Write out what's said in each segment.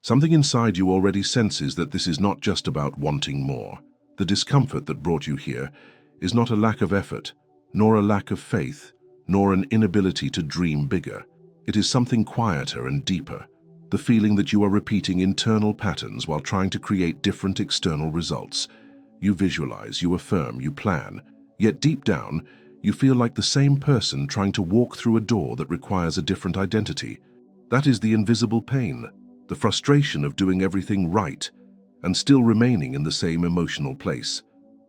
Something inside you already senses that this is not just about wanting more. The discomfort that brought you here is not a lack of effort, nor a lack of faith, nor an inability to dream bigger. It is something quieter and deeper, the feeling that you are repeating internal patterns while trying to create different external results. You visualize, you affirm, you plan, yet deep down, you feel like the same person trying to walk through a door that requires a different identity. That is the invisible pain, the frustration of doing everything right and still remaining in the same emotional place.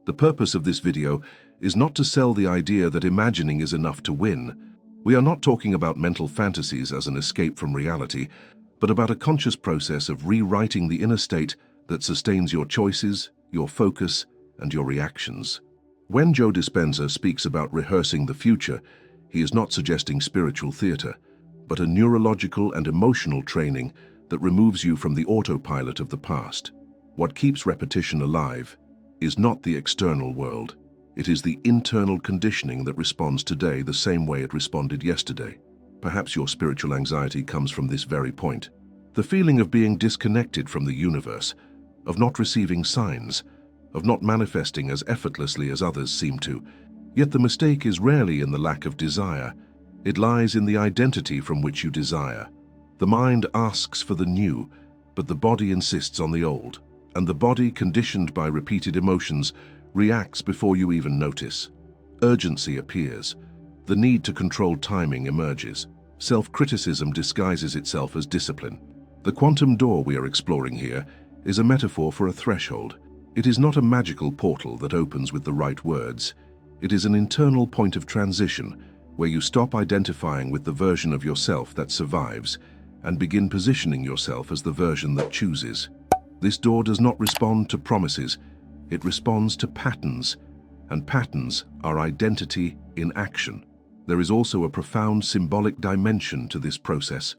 The purpose of this video is not to sell the idea that imagining is enough to win. We are not talking about mental fantasies as an escape from reality, but about a conscious process of rewriting the inner state that sustains your choices, your focus, and your reactions. When Joe Dispenza speaks about rehearsing the future, he is not suggesting spiritual theater, but a neurological and emotional training that removes you from the autopilot of the past. What keeps repetition alive is not the external world. It is the internal conditioning that responds today the same way it responded yesterday. Perhaps your spiritual anxiety comes from this very point. The feeling of being disconnected from the universe, of not receiving signs, of not manifesting as effortlessly as others seem to. Yet the mistake is rarely in the lack of desire. It lies in the identity from which you desire. The mind asks for the new, but the body insists on the old. And the body, conditioned by repeated emotions, reacts before you even notice. Urgency appears. The need to control timing emerges. Self-criticism disguises itself as discipline. The quantum door we are exploring here is a metaphor for a threshold. It is not a magical portal that opens with the right words. It is an internal point of transition where you stop identifying with the version of yourself that survives and begin positioning yourself as the version that chooses. This door does not respond to promises. It responds to patterns, and patterns are identity in action. There is also a profound symbolic dimension to this process.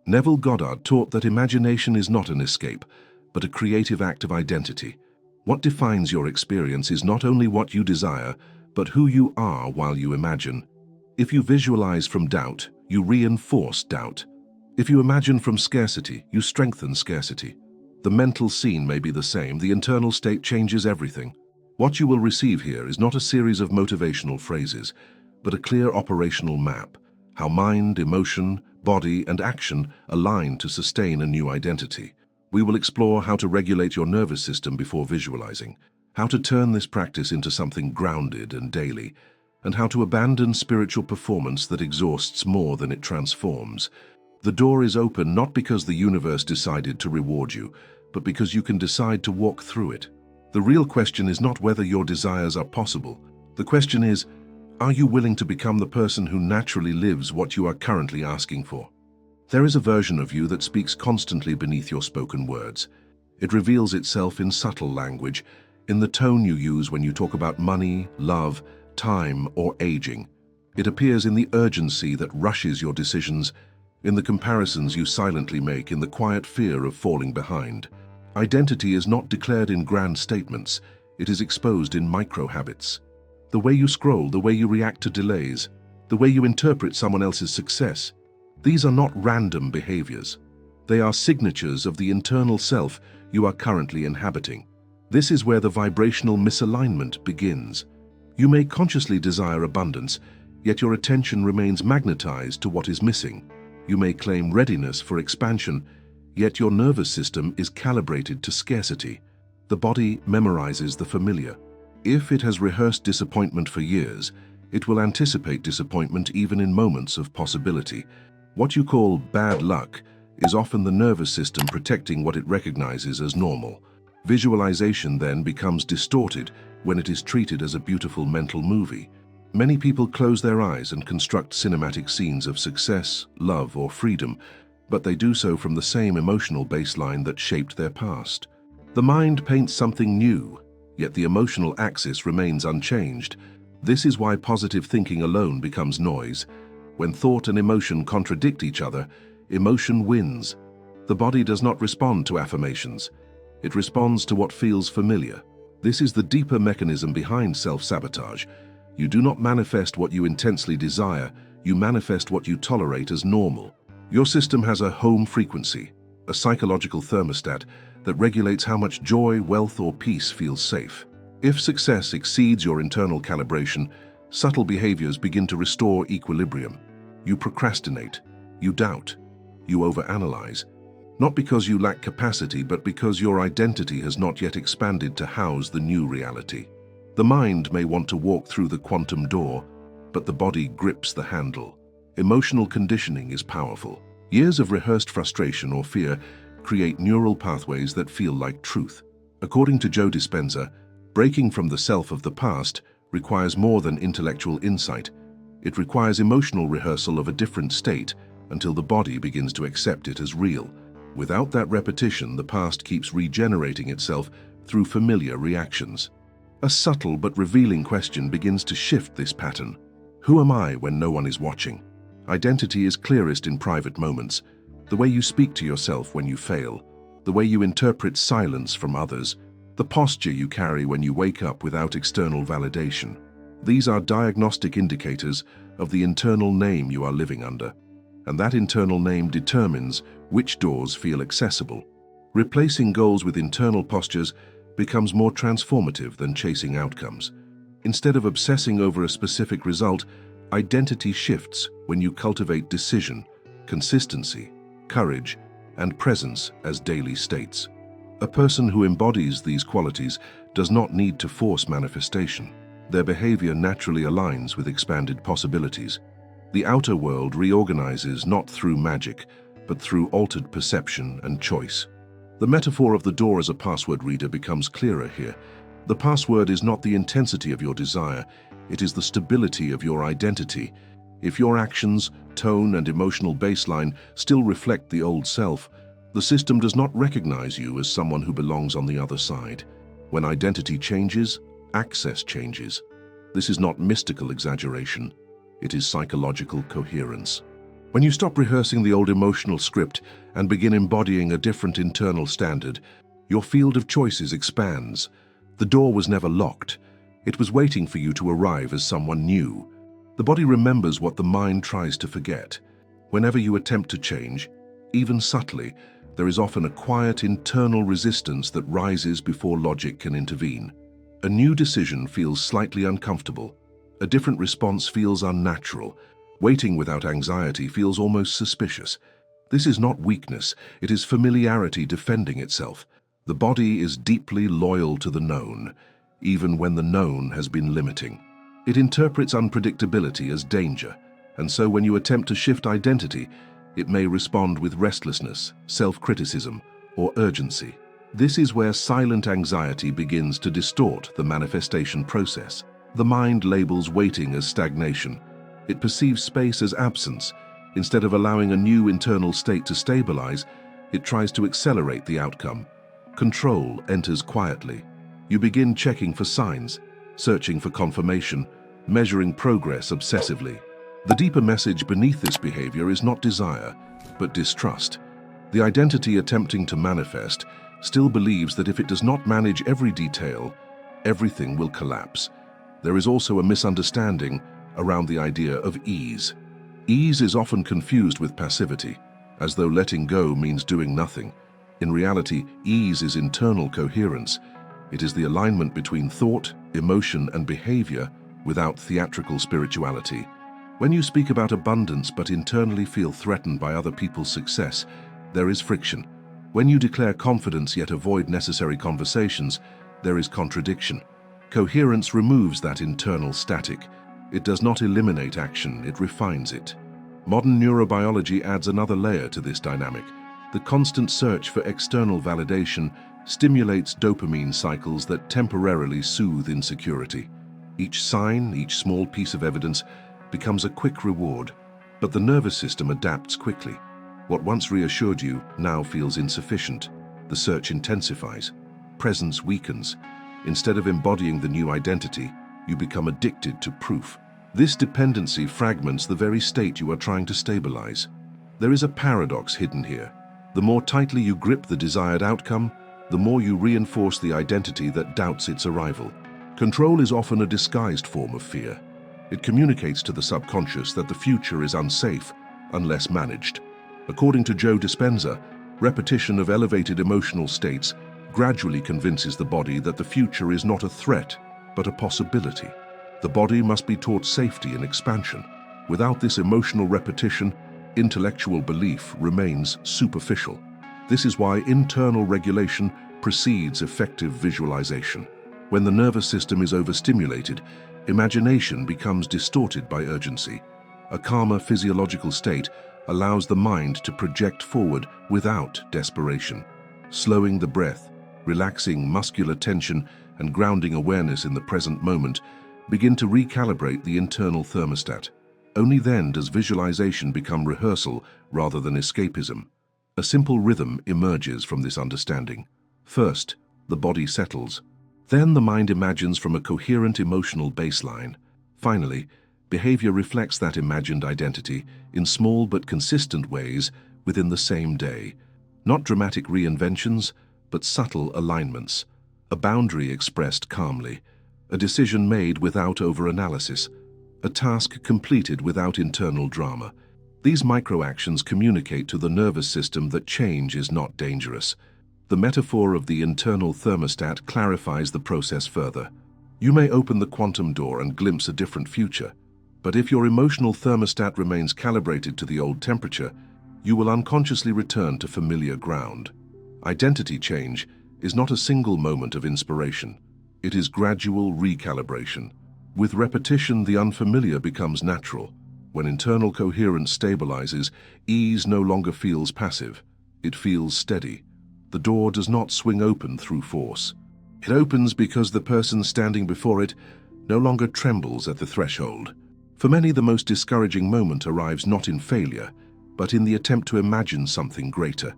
Neville Goddard taught that imagination is not an escape, but a creative act of identity. What defines your experience is not only what you desire, but who you are while you imagine. If you visualize from doubt, you reinforce doubt. If you imagine from scarcity, you strengthen scarcity. The mental scene may be the same, the internal state changes everything. What you will receive here is not a series of motivational phrases, but a clear operational map, how mind, emotion, body, and action align to sustain a new identity. We will explore how to regulate your nervous system before visualizing, how to turn this practice into something grounded and daily, and how to abandon spiritual performance that exhausts more than it transforms. The door is open not because the universe decided to reward you, but because you can decide to walk through it. The real question is not whether your desires are possible. The question is, are you willing to become the person who naturally lives what you are currently asking for? There is a version of you that speaks constantly beneath your spoken words. It reveals itself in subtle language, in the tone you use when you talk about money, love, time, or aging. It appears in the urgency that rushes your decisions, in the comparisons you silently make, in the quiet fear of falling behind. Identity is not declared in grand statements. It is exposed in micro-habits. The way you scroll, the way you react to delays, the way you interpret someone else's success. These are not random behaviors. They are signatures of the internal self you are currently inhabiting. This is where the vibrational misalignment begins. You may consciously desire abundance, yet your attention remains magnetized to what is missing. You may claim readiness for expansion, yet your nervous system is calibrated to scarcity. The body memorizes the familiar. If it has rehearsed disappointment for years, it will anticipate disappointment even in moments of possibility. What you call bad luck is often the nervous system protecting what it recognizes as normal. Visualization then becomes distorted when it is treated as a beautiful mental movie. Many people close their eyes and construct cinematic scenes of success, love, or freedom, but they do so from the same emotional baseline that shaped their past. The mind paints something new, yet the emotional axis remains unchanged. This is why positive thinking alone becomes noise. When thought and emotion contradict each other, emotion wins. The body does not respond to affirmations. It responds to what feels familiar. This is the deeper mechanism behind self-sabotage. You do not manifest what you intensely desire, you manifest what you tolerate as normal. Your system has a home frequency, a psychological thermostat that regulates how much joy, wealth, or peace feels safe. If success exceeds your internal calibration, subtle behaviors begin to restore equilibrium. You procrastinate, you doubt, you overanalyze, not because you lack capacity, but because your identity has not yet expanded to house the new reality. The mind may want to walk through the quantum door, but the body grips the handle. Emotional conditioning is powerful. Years of rehearsed frustration or fear create neural pathways that feel like truth. According to Joe Dispenza, breaking from the self of the past requires more than intellectual insight. It requires emotional rehearsal of a different state until the body begins to accept it as real. Without that repetition, the past keeps regenerating itself through familiar reactions. A subtle but revealing question begins to shift this pattern. Who am I when no one is watching? Identity is clearest in private moments. The way you speak to yourself when you fail, the way you interpret silence from others, the posture you carry when you wake up without external validation. These are diagnostic indicators of the internal name you are living under. And that internal name determines which doors feel accessible. Replacing goals with internal postures becomes more transformative than chasing outcomes. Instead of obsessing over a specific result, identity shifts when you cultivate decision, consistency, courage, and presence as daily states. A person who embodies these qualities does not need to force manifestation. Their behavior naturally aligns with expanded possibilities. The outer world reorganizes not through magic, but through altered perception and choice. The metaphor of the door as a password reader becomes clearer here. The password is not the intensity of your desire, it is the stability of your identity. If your actions, tone, and emotional baseline still reflect the old self, the system does not recognize you as someone who belongs on the other side. When identity changes, access changes. This is not mystical exaggeration. It is psychological coherence. When you stop rehearsing the old emotional script and begin embodying a different internal standard, your field of choices expands. The door was never locked. It was waiting for you to arrive as someone new. The body remembers what the mind tries to forget. Whenever you attempt to change, even subtly, there is often a quiet internal resistance that rises before logic can intervene. A new decision feels slightly uncomfortable. A different response feels unnatural. Waiting without anxiety feels almost suspicious. This is not weakness, it is familiarity defending itself. The body is deeply loyal to the known, even when the known has been limiting. It interprets unpredictability as danger, and so when you attempt to shift identity, it may respond with restlessness, self-criticism, or urgency. This is where silent anxiety begins to distort the manifestation process. The mind labels waiting as stagnation. It perceives space as absence. Instead of allowing a new internal state to stabilize, it tries to accelerate the outcome. Control enters quietly. You begin checking for signs, searching for confirmation, measuring progress obsessively. The deeper message beneath this behavior is not desire, but distrust. The identity attempting to manifest still believes that if it does not manage every detail, everything will collapse. There is also a misunderstanding around the idea of ease. Ease is often confused with passivity, as though letting go means doing nothing. In reality, ease is internal coherence. It is the alignment between thought, emotion, and behavior without theatrical spirituality. When you speak about abundance but internally feel threatened by other people's success, there is friction. When you declare confidence yet avoid necessary conversations, there is contradiction. Coherence removes that internal static. It does not eliminate action, it refines it. Modern neurobiology adds another layer to this dynamic. The constant search for external validation stimulates dopamine cycles that temporarily soothe insecurity. Each sign, each small piece of evidence, becomes a quick reward, but the nervous system adapts quickly. What once reassured you now feels insufficient. The search intensifies. Presence weakens. Instead of embodying the new identity, you become addicted to proof. This dependency fragments the very state you are trying to stabilize. There is a paradox hidden here. The more tightly you grip the desired outcome, the more you reinforce the identity that doubts its arrival. Control is often a disguised form of fear. It communicates to the subconscious that the future is unsafe unless managed. According to Joe Dispenza, Repetition of elevated emotional states gradually convinces the body that the future is not a threat, but a possibility. The body must be taught safety and expansion. Without this emotional repetition, intellectual belief remains superficial. This is why internal regulation precedes effective visualization. When the nervous system is overstimulated, imagination becomes distorted by urgency. A calmer physiological state allows the mind to project forward without desperation. Slowing the breath, relaxing muscular tension, and grounding awareness in the present moment begin to recalibrate the internal thermostat. Only then does visualization become rehearsal rather than escapism. A simple rhythm emerges from this understanding. First, the body settles. Then the mind imagines from a coherent emotional baseline. Finally, behavior reflects that imagined identity in small but consistent ways within the same day. Not dramatic reinventions, but subtle alignments. A boundary expressed calmly. A decision made without overanalysis. A task completed without internal drama. These microactions communicate to the nervous system that change is not dangerous. The metaphor of the internal thermostat clarifies the process further. You may open the quantum door and glimpse a different future, but if your emotional thermostat remains calibrated to the old temperature, you will unconsciously return to familiar ground. Identity change is not a single moment of inspiration. It is gradual recalibration. With repetition, the unfamiliar becomes natural. When internal coherence stabilizes, ease no longer feels passive. It feels steady. The door does not swing open through force. It opens because the person standing before it no longer trembles at the threshold. For many, the most discouraging moment arrives not in failure, but in the attempt to imagine something greater.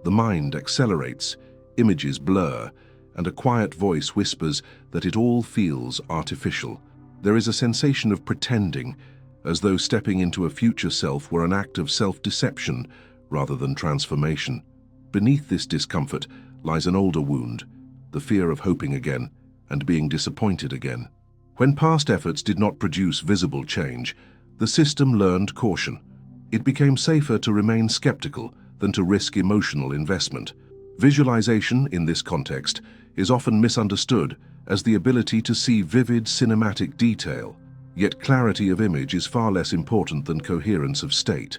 The mind accelerates, images blur, and a quiet voice whispers that it all feels artificial. There is a sensation of pretending, as though stepping into a future self were an act of self-deception rather than transformation. Beneath this discomfort lies an older wound, the fear of hoping again and being disappointed again. When past efforts did not produce visible change, the system learned caution. It became safer to remain skeptical than to risk emotional investment. Visualization, in this context, is often misunderstood as the ability to see vivid cinematic detail. Yet clarity of image is far less important than coherence of state.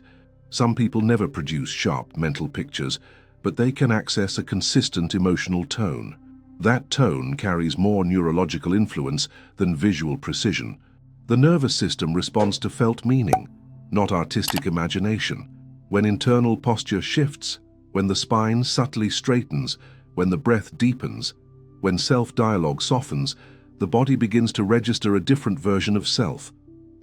Some people never produce sharp mental pictures, but they can access a consistent emotional tone. That tone carries more neurological influence than visual precision. The nervous system responds to felt meaning, not artistic imagination. When internal posture shifts, when the spine subtly straightens, when the breath deepens, when self-dialogue softens, the body begins to register a different version of self.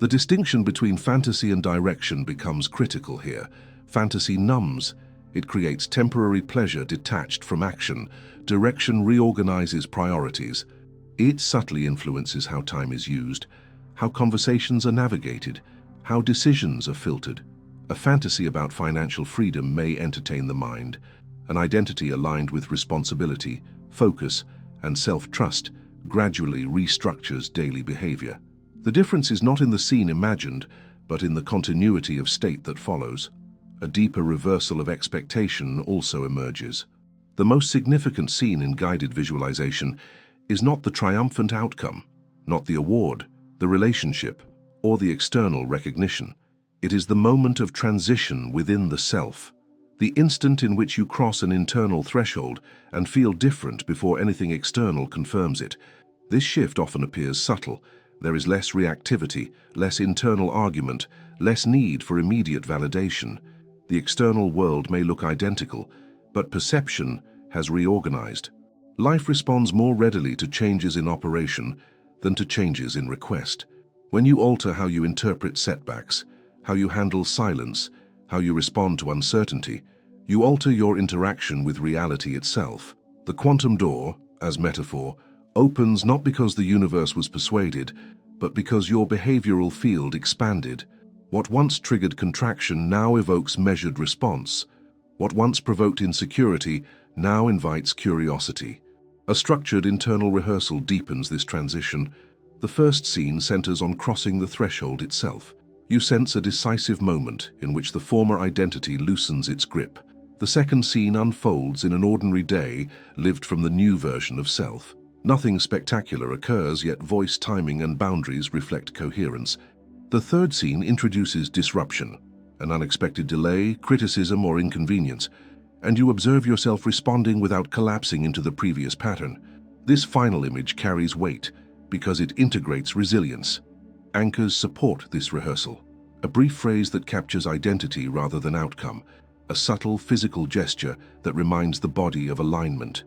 The distinction between fantasy and direction becomes critical here. Fantasy numbs. It creates temporary pleasure detached from action. Direction reorganizes priorities. It subtly influences how time is used, how conversations are navigated, how decisions are filtered. A fantasy about financial freedom may entertain the mind. An identity aligned with responsibility, focus, and self-trust gradually restructures daily behavior. The difference is not in the scene imagined, but in the continuity of state that follows. A deeper reversal of expectation also emerges. The most significant scene in guided visualization is not the triumphant outcome, not the award, the relationship, or the external recognition. It is the moment of transition within the self, the instant in which you cross an internal threshold and feel different before anything external confirms it. This shift often appears subtle. There is less reactivity, less internal argument, less need for immediate validation. The external world may look identical, but perception has reorganized. Life responds more readily to changes in operation than to changes in request. When you alter how you interpret setbacks, how you handle silence, how you respond to uncertainty, you alter your interaction with reality itself. The quantum door, as metaphor, opens not because the universe was persuaded, but because your behavioral field expanded. What once triggered contraction now evokes measured response. What once provoked insecurity now invites curiosity. A structured internal rehearsal deepens this transition. The first scene centers on crossing the threshold itself. You sense a decisive moment in which the former identity loosens its grip. The second scene unfolds in an ordinary day lived from the new version of self. Nothing spectacular occurs, yet voice timing and boundaries reflect coherence. The third scene introduces disruption, an unexpected delay, criticism, or inconvenience, and you observe yourself responding without collapsing into the previous pattern. This final image carries weight because it integrates resilience. Anchors support this rehearsal. A brief phrase that captures identity rather than outcome. A subtle physical gesture that reminds the body of alignment.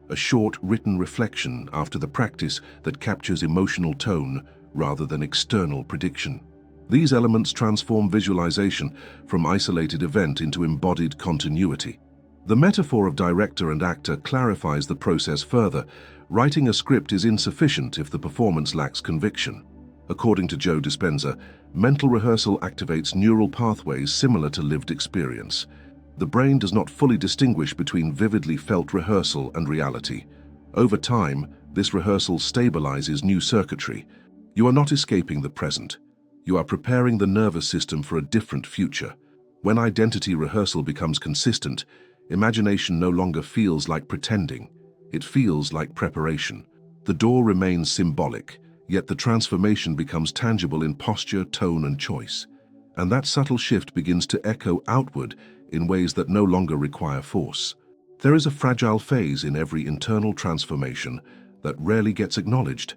A short written reflection after the practice that captures emotional tone rather than external prediction. These elements transform visualization from isolated event into embodied continuity. The metaphor of director and actor clarifies the process further. Writing a script is insufficient if the performance lacks conviction. According to Joe Dispenza, mental rehearsal activates neural pathways similar to lived experience. The brain does not fully distinguish between vividly felt rehearsal and reality. Over time, this rehearsal stabilizes new circuitry. You are not escaping the present. You are preparing the nervous system for a different future. When identity rehearsal becomes consistent, imagination no longer feels like pretending. It feels like preparation. The door remains symbolic, yet the transformation becomes tangible in posture, tone, and choice. And that subtle shift begins to echo outward in ways that no longer require force. There is a fragile phase in every internal transformation that rarely gets acknowledged.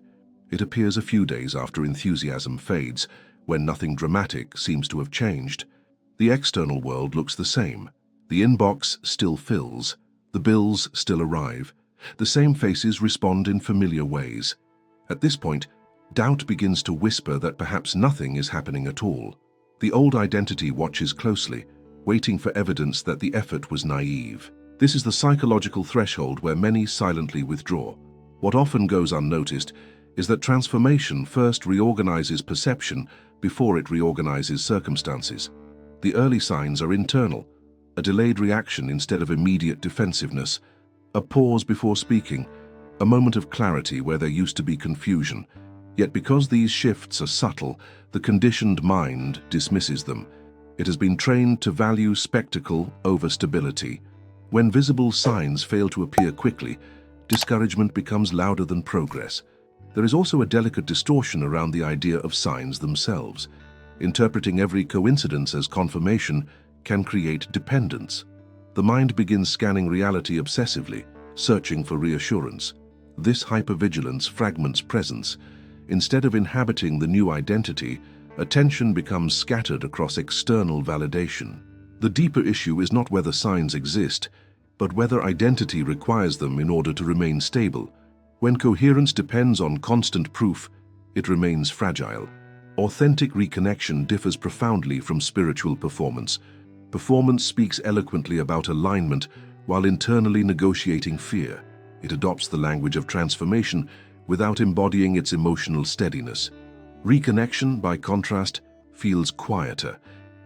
It appears a few days after enthusiasm fades, when nothing dramatic seems to have changed. The external world looks the same. The inbox still fills. The bills still arrive. The same faces respond in familiar ways. At this point, doubt begins to whisper that perhaps nothing is happening at all. The old identity watches closely, waiting for evidence that the effort was naive. This is the psychological threshold where many silently withdraw. What often goes unnoticed is that transformation first reorganizes perception before it reorganizes circumstances. The early signs are internal, a delayed reaction instead of immediate defensiveness, a pause before speaking, a moment of clarity where there used to be confusion. Yet because these shifts are subtle, the conditioned mind dismisses them. It has been trained to value spectacle over stability. When visible signs fail to appear quickly, discouragement becomes louder than progress. There is also a delicate distortion around the idea of signs themselves. Interpreting every coincidence as confirmation can create dependence. The mind begins scanning reality obsessively, searching for reassurance. This hypervigilance fragments presence. Instead of inhabiting the new identity, attention becomes scattered across external validation. The deeper issue is not whether signs exist, but whether identity requires them in order to remain stable. When coherence depends on constant proof, it remains fragile. Authentic reconnection differs profoundly from spiritual performance. Performance speaks eloquently about alignment while internally negotiating fear. It adopts the language of transformation without embodying its emotional steadiness. Reconnection, by contrast, feels quieter.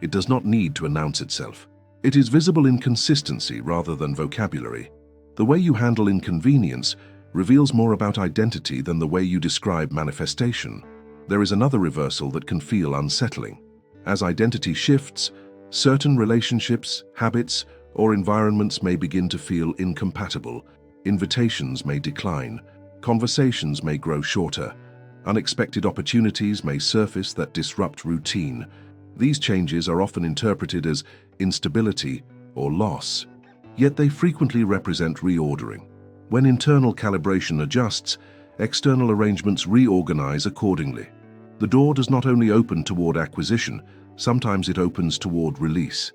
It does not need to announce itself. It is visible in consistency rather than vocabulary. The way you handle inconvenience reveals more about identity than the way you describe manifestation. There is another reversal that can feel unsettling. As identity shifts, certain relationships, habits, or environments may begin to feel incompatible. Invitations may decline. Conversations may grow shorter. Unexpected opportunities may surface that disrupt routine. These changes are often interpreted as instability or loss, yet they frequently represent reordering. When internal calibration adjusts, external arrangements reorganize accordingly. The door does not only open toward acquisition, sometimes it opens toward release.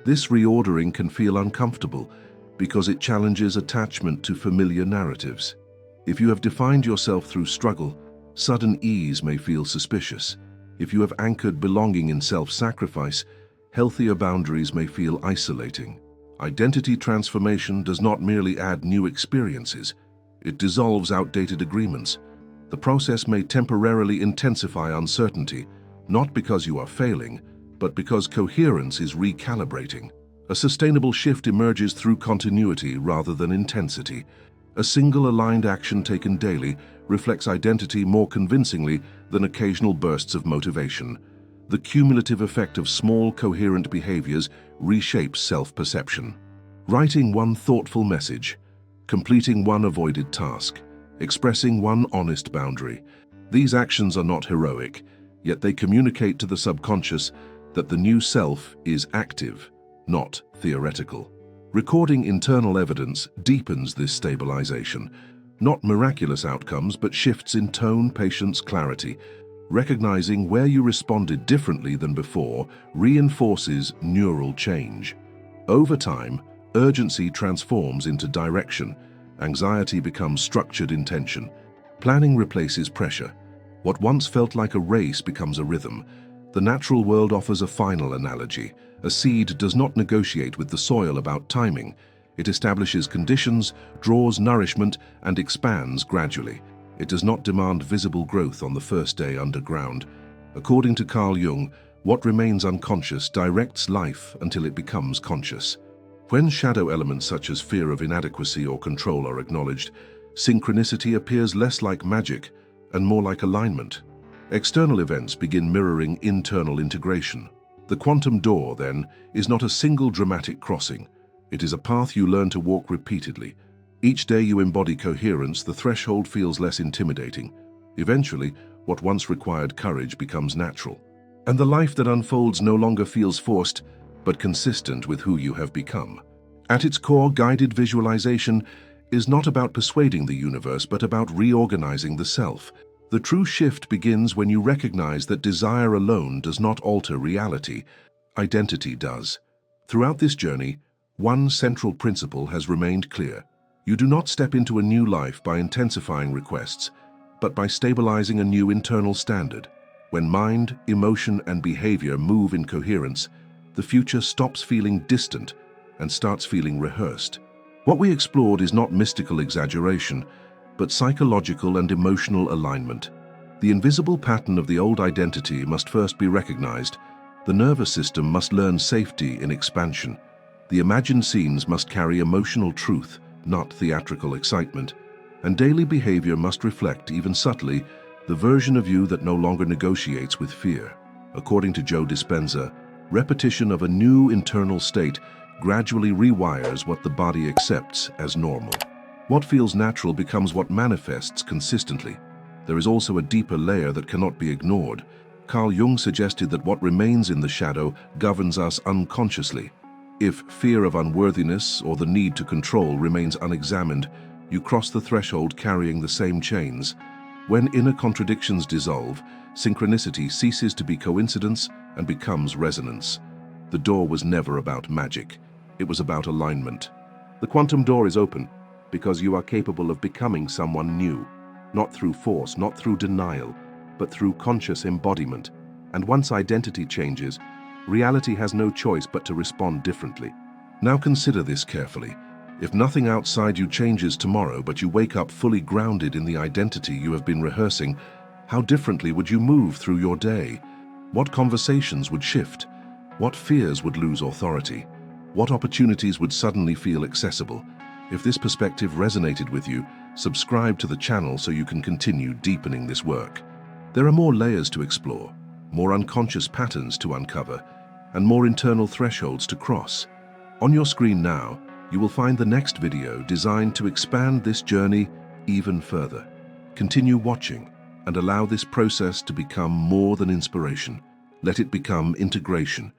This reordering can feel uncomfortable because it challenges attachment to familiar narratives. If you have defined yourself through struggle, sudden ease may feel suspicious. If you have anchored belonging in self-sacrifice, healthier boundaries may feel isolating. Identity transformation does not merely add new experiences, it dissolves outdated agreements. The process may temporarily intensify uncertainty, not because you are failing, but because coherence is recalibrating. A sustainable shift emerges through continuity rather than intensity. A single aligned action taken daily reflects identity more convincingly than occasional bursts of motivation. The cumulative effect of small, coherent behaviors reshapes self-perception. Writing one thoughtful message, completing one avoided task, expressing one honest boundary. These actions are not heroic, yet they communicate to the subconscious that the new self is active, not theoretical. Recording internal evidence deepens this stabilization, not miraculous outcomes, but shifts in tone, patience, clarity. Recognizing where you responded differently than before reinforces neural change. Over time, urgency transforms into direction. Anxiety becomes structured intention. Planning replaces pressure. What once felt like a race becomes a rhythm. The natural world offers a final analogy. A seed does not negotiate with the soil about timing. It establishes conditions, draws nourishment, and expands gradually. It does not demand visible growth on the first day underground. According to Carl Jung, what remains unconscious directs life until it becomes conscious. When shadow elements such as fear of inadequacy or control are acknowledged, synchronicity appears less like magic and more like alignment. External events begin mirroring internal integration. The quantum door, then, is not a single dramatic crossing. It is a path you learn to walk repeatedly. Each day you embody coherence, the threshold feels less intimidating. Eventually, what once required courage becomes natural. And the life that unfolds no longer feels forced, but consistent with who you have become. At its core, guided visualization is not about persuading the universe, but about reorganizing the self. The true shift begins when you recognize that desire alone does not alter reality. Identity does. Throughout this journey, one central principle has remained clear. You do not step into a new life by intensifying requests, but by stabilizing a new internal standard. When mind, emotion, and behavior move in coherence, the future stops feeling distant and starts feeling rehearsed. What we explored is not mystical exaggeration, but psychological and emotional alignment. The invisible pattern of the old identity must first be recognized. The nervous system must learn safety in expansion. The imagined scenes must carry emotional truth, not theatrical excitement. And daily behavior must reflect, even subtly, the version of you that no longer negotiates with fear. According to Joe Dispenza, repetition of a new internal state gradually rewires what the body accepts as normal. What feels natural becomes what manifests consistently. There is also a deeper layer that cannot be ignored. Carl Jung suggested that what remains in the shadow governs us unconsciously. If fear of unworthiness or the need to control remains unexamined, you cross the threshold carrying the same chains. When inner contradictions dissolve, synchronicity ceases to be coincidence and becomes resonance. The door was never about magic. It was about alignment. The quantum door is open because you are capable of becoming someone new, not through force, not through denial, but through conscious embodiment. And once identity changes, reality has no choice but to respond differently. Now consider this carefully. If nothing outside you changes tomorrow, but you wake up fully grounded in the identity you have been rehearsing, how differently would you move through your day? What conversations would shift? What fears would lose authority? What opportunities would suddenly feel accessible? If this perspective resonated with you, subscribe to the channel so you can continue deepening this work. There are more layers to explore, more unconscious patterns to uncover, and more internal thresholds to cross. On your screen now, you will find the next video designed to expand this journey even further. Continue watching and allow this process to become more than inspiration. Let it become integration,